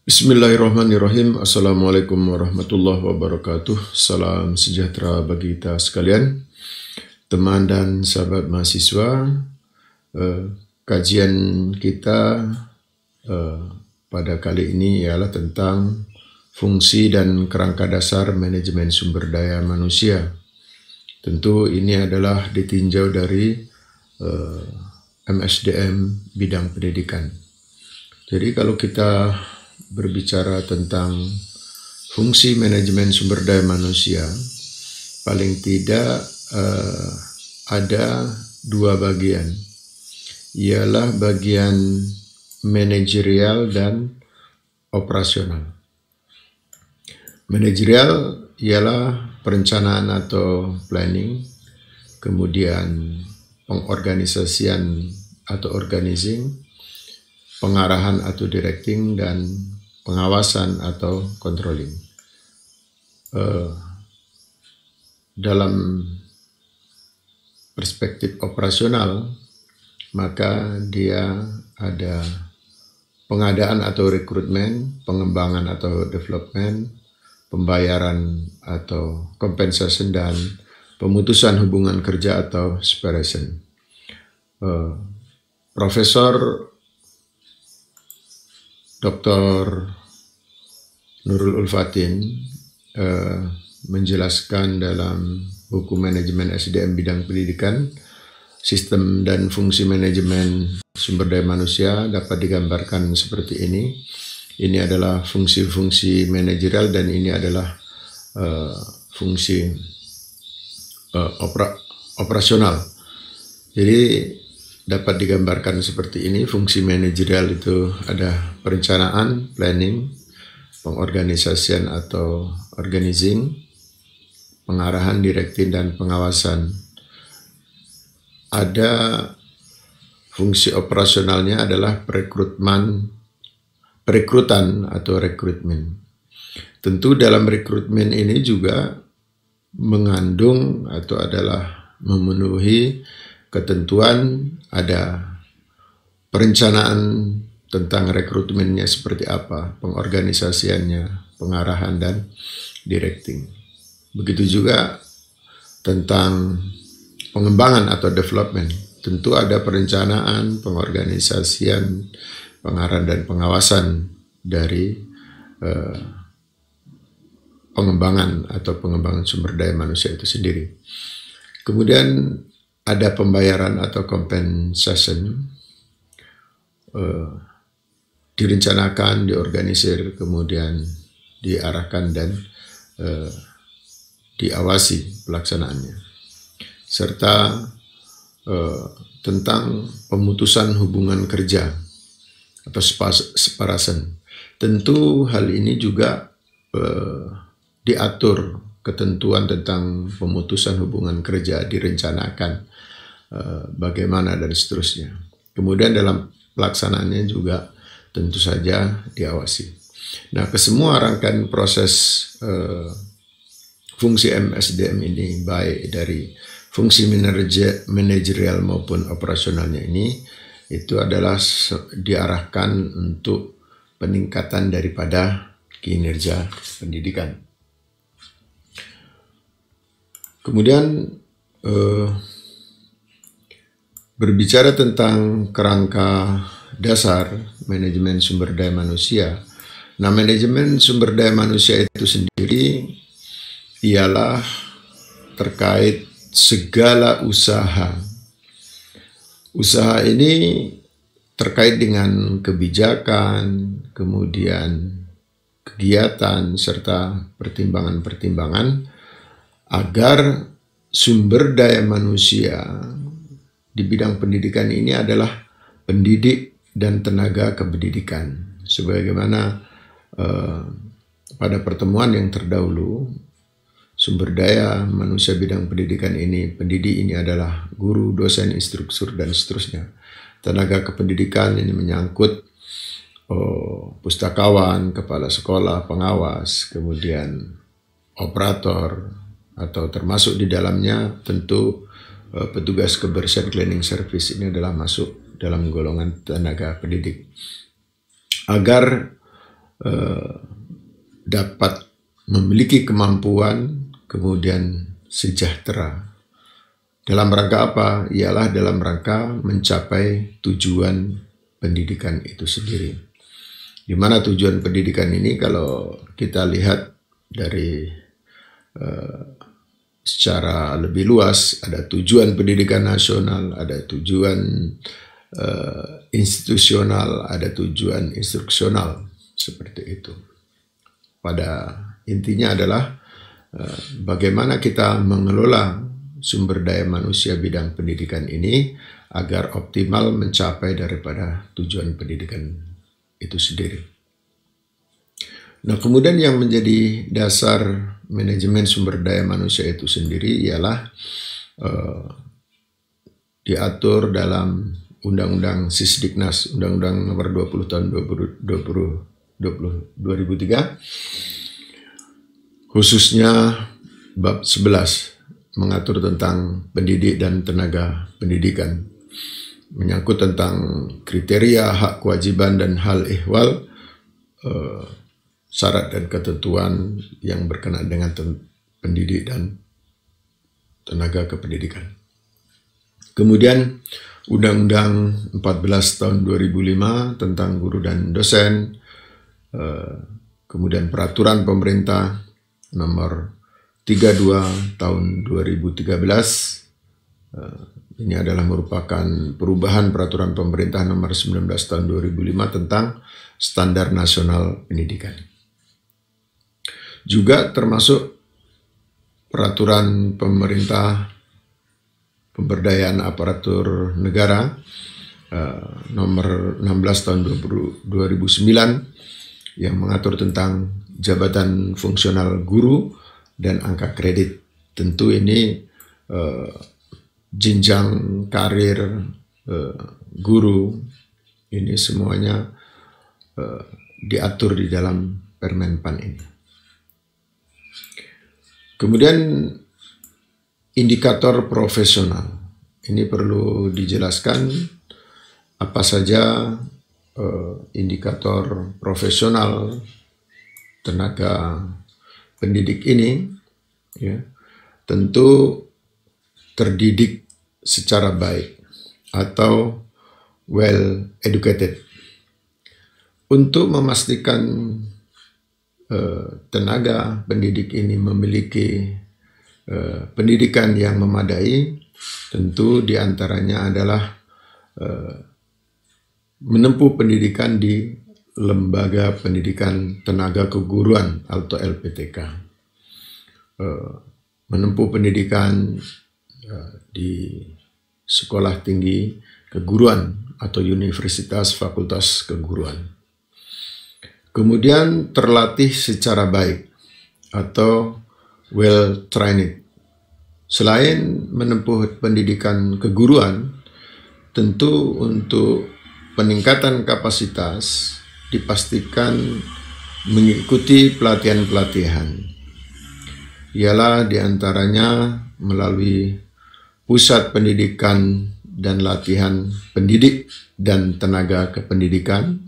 Bismillahirrahmanirrahim. Assalamualaikum warahmatullahi wabarakatuh. Salam sejahtera bagi kita sekalian, teman dan sahabat mahasiswa. Kajian kita pada kali ini ialah tentang fungsi dan kerangka dasar manajemen sumber daya manusia. Tentu ini adalah ditinjau dari MSDM bidang pendidikan. Jadi kalau kita berbicara tentang fungsi manajemen sumber daya manusia, paling tidak ada dua bagian, ialah bagian manajerial dan operasional. Manajerial ialah perencanaan atau planning, kemudian pengorganisasian atau organizing, pengarahan atau directing, dan pengawasan atau controlling. Dalam perspektif operasional, maka dia ada pengadaan atau rekrutmen, pengembangan atau development, pembayaran atau compensation, dan pemutusan hubungan kerja atau separation. Profesor Dr. Nurul Ulfatin menjelaskan dalam buku manajemen SDM bidang pendidikan, sistem dan fungsi manajemen sumber daya manusia dapat digambarkan seperti ini. Ini adalah fungsi-fungsi manajerial dan ini adalah fungsi operasional. Jadi dapat digambarkan seperti ini. Fungsi manajerial itu ada perencanaan, planning, pengorganisasian atau organizing, pengarahan, directing, dan pengawasan. Ada fungsi operasionalnya adalah perekrutan atau rekrutmen. Tentu dalam rekrutmen ini juga mengandung atau adalah memenuhi ketentuan, ada perencanaan tentang rekrutmennya seperti apa, pengorganisasiannya, pengarahan, dan directing. Begitu juga tentang pengembangan atau development. Tentu ada perencanaan, pengorganisasian, pengarahan, dan pengawasan dari pengembangan atau pengembangan sumber daya manusia itu sendiri. Kemudian ada pembayaran atau compensation, direncanakan, diorganisir, kemudian diarahkan dan diawasi pelaksanaannya. Serta tentang pemutusan hubungan kerja atau separation. Tentu hal ini juga diatur, ketentuan tentang pemutusan hubungan kerja direncanakan bagaimana dan seterusnya. Kemudian dalam pelaksanaannya juga tentu saja diawasi. Nah, kesemua rangkaian proses fungsi MSDM ini, baik dari fungsi manajerial maupun operasionalnya ini, itu adalah diarahkan untuk peningkatan daripada kinerja pendidikan. Kemudian berbicara tentang kerangka dasar manajemen sumber daya manusia. Nah, manajemen sumber daya manusia itu sendiri ialah terkait segala usaha. Usaha ini terkait dengan kebijakan, kemudian kegiatan, serta pertimbangan-pertimbangan agar sumber daya manusia di bidang pendidikan ini adalah pendidik dan tenaga kependidikan. Sebagaimana pada pertemuan yang terdahulu, sumber daya manusia bidang pendidikan ini, pendidik ini adalah guru, dosen, instruktur, dan seterusnya. Tenaga kependidikan ini menyangkut pustakawan, kepala sekolah, pengawas, kemudian operator, atau termasuk di dalamnya tentu petugas kebersihan cleaning service ini adalah masuk dalam golongan tenaga pendidik. Agar dapat memiliki kemampuan, kemudian sejahtera. Dalam rangka apa? Ialah dalam rangka mencapai tujuan pendidikan itu sendiri. Di mana tujuan pendidikan ini kalau kita lihat dari secara lebih luas, ada tujuan pendidikan nasional, ada tujuan institusional, ada tujuan instruksional, seperti itu. Pada intinya adalah bagaimana kita mengelola sumber daya manusia bidang pendidikan ini agar optimal mencapai daripada tujuan pendidikan itu sendiri. Nah, kemudian yang menjadi dasar manajemen sumber daya manusia itu sendiri ialah diatur dalam Undang-Undang Sisdiknas, Undang-Undang Nomor 20 Tahun 2003, khususnya bab 11 mengatur tentang pendidik dan tenaga pendidikan, menyangkut tentang kriteria, hak kewajiban dan hal ehwal, syarat dan ketentuan yang berkenaan dengan pendidik dan tenaga kependidikan. Kemudian Undang-Undang 14 tahun 2005 tentang guru dan dosen, kemudian peraturan pemerintah nomor 32 tahun 2013, ini adalah merupakan perubahan peraturan pemerintah nomor 19 tahun 2005 tentang standar nasional pendidikan. Juga termasuk peraturan pemerintah pemberdayaan aparatur negara nomor 16 tahun 2009 yang mengatur tentang jabatan fungsional guru dan angka kredit. Tentu ini jenjang karir guru ini semuanya diatur di dalam Permenpan ini. Kemudian indikator profesional. Ini perlu dijelaskan apa saja indikator profesional tenaga pendidik ini, ya, tentu terdidik secara baik atau well educated. Untuk memastikan tenaga pendidik ini memiliki pendidikan yang memadai, tentu diantaranya adalah menempuh pendidikan di Lembaga Pendidikan Tenaga Keguruan atau LPTK, menempuh pendidikan di Sekolah Tinggi Keguruan atau Universitas Fakultas Keguruan. Kemudian terlatih secara baik atau well trained. Selain menempuh pendidikan keguruan, tentu untuk peningkatan kapasitas dipastikan mengikuti pelatihan-pelatihan. Ialah diantaranya melalui Pusat Pendidikan dan Latihan Pendidik dan Tenaga Kependidikan,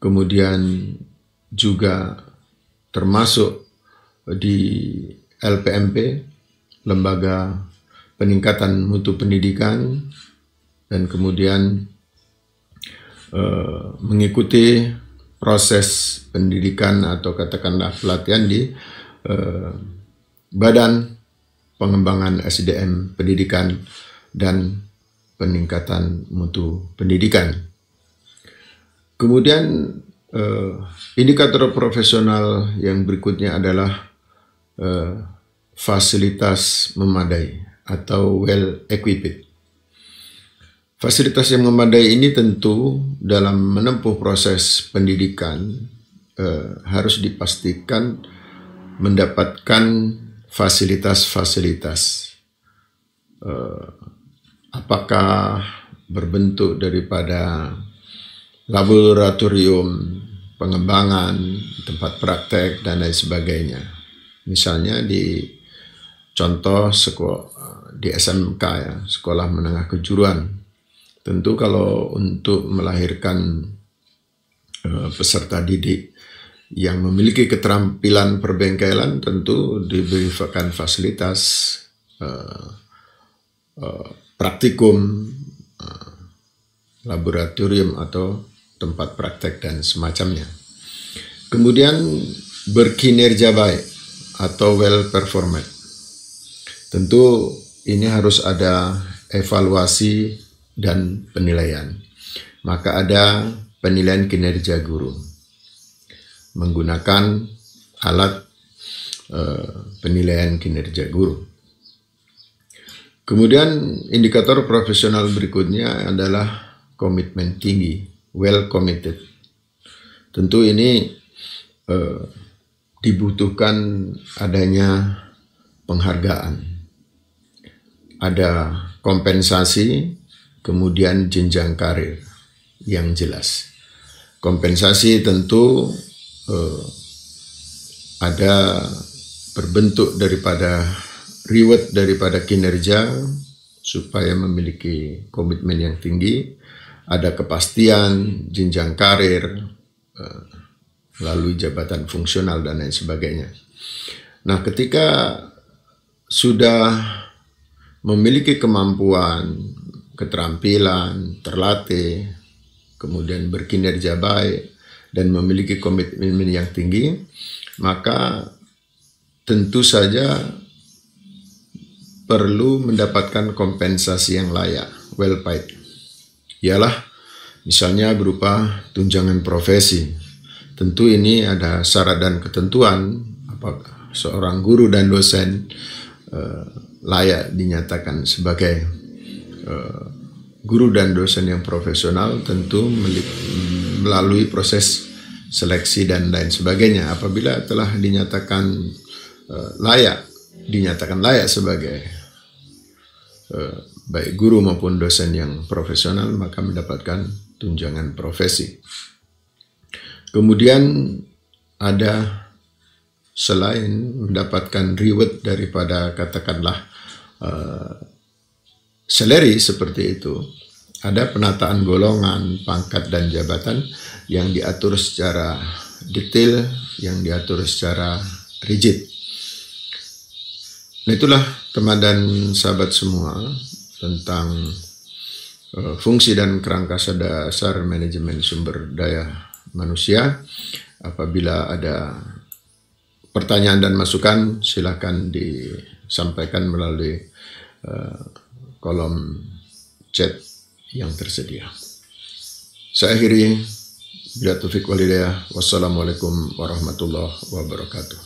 kemudian juga termasuk di LPMP, Lembaga Peningkatan Mutu Pendidikan, dan kemudian mengikuti proses pendidikan atau katakanlah pelatihan di Badan Pengembangan SDM Pendidikan dan Peningkatan Mutu Pendidikan. Kemudian indikator profesional yang berikutnya adalah fasilitas memadai atau well equipped. Fasilitas yang memadai ini tentu dalam menempuh proses pendidikan harus dipastikan mendapatkan fasilitas-fasilitas, apakah berbentuk daripada laboratorium, pengembangan, tempat praktek, dan lain sebagainya. Misalnya di contoh di SMK, ya, Sekolah Menengah Kejuruan. Tentu kalau untuk melahirkan peserta didik yang memiliki keterampilan perbengkelan tentu diberikan fasilitas praktikum, laboratorium atau tempat praktek dan semacamnya. Kemudian berkinerja baik atau well performed. Tentu ini harus ada evaluasi dan penilaian. Maka ada penilaian kinerja guru menggunakan alat penilaian kinerja guru. Kemudian indikator profesional berikutnya adalah komitmen tinggi, well committed. Tentu ini dibutuhkan adanya penghargaan, ada kompensasi, kemudian jenjang karir yang jelas. Kompensasi tentu ada berbentuk daripada reward daripada kinerja supaya memiliki komitmen yang tinggi, ada kepastian, jenjang karir, melalui jabatan fungsional dan lain sebagainya. Nah, ketika sudah memiliki kemampuan, keterampilan, terlatih, kemudian berkinerja baik, dan memiliki komitmen yang tinggi, maka tentu saja perlu mendapatkan kompensasi yang layak, well paid. Ialah misalnya berupa tunjangan profesi. Tentu ini ada syarat dan ketentuan apakah seorang guru dan dosen layak dinyatakan sebagai guru dan dosen yang profesional, tentu melalui proses seleksi dan lain sebagainya. Apabila telah dinyatakan layak sebagai baik guru maupun dosen yang profesional, maka mendapatkan tunjangan profesi. Kemudian ada selain mendapatkan reward daripada katakanlah salary seperti itu, ada penataan golongan, pangkat dan jabatan yang diatur secara detail, yang diatur secara rigid. Nah, itulah teman dan sahabat semua tentang fungsi dan kerangka dasar manajemen sumber daya manusia. Apabila ada pertanyaan dan masukan, silakan disampaikan melalui kolom chat yang tersedia. Saya akhiri, bila taufik walhidayah. Wassalamualaikum warahmatullahi wabarakatuh.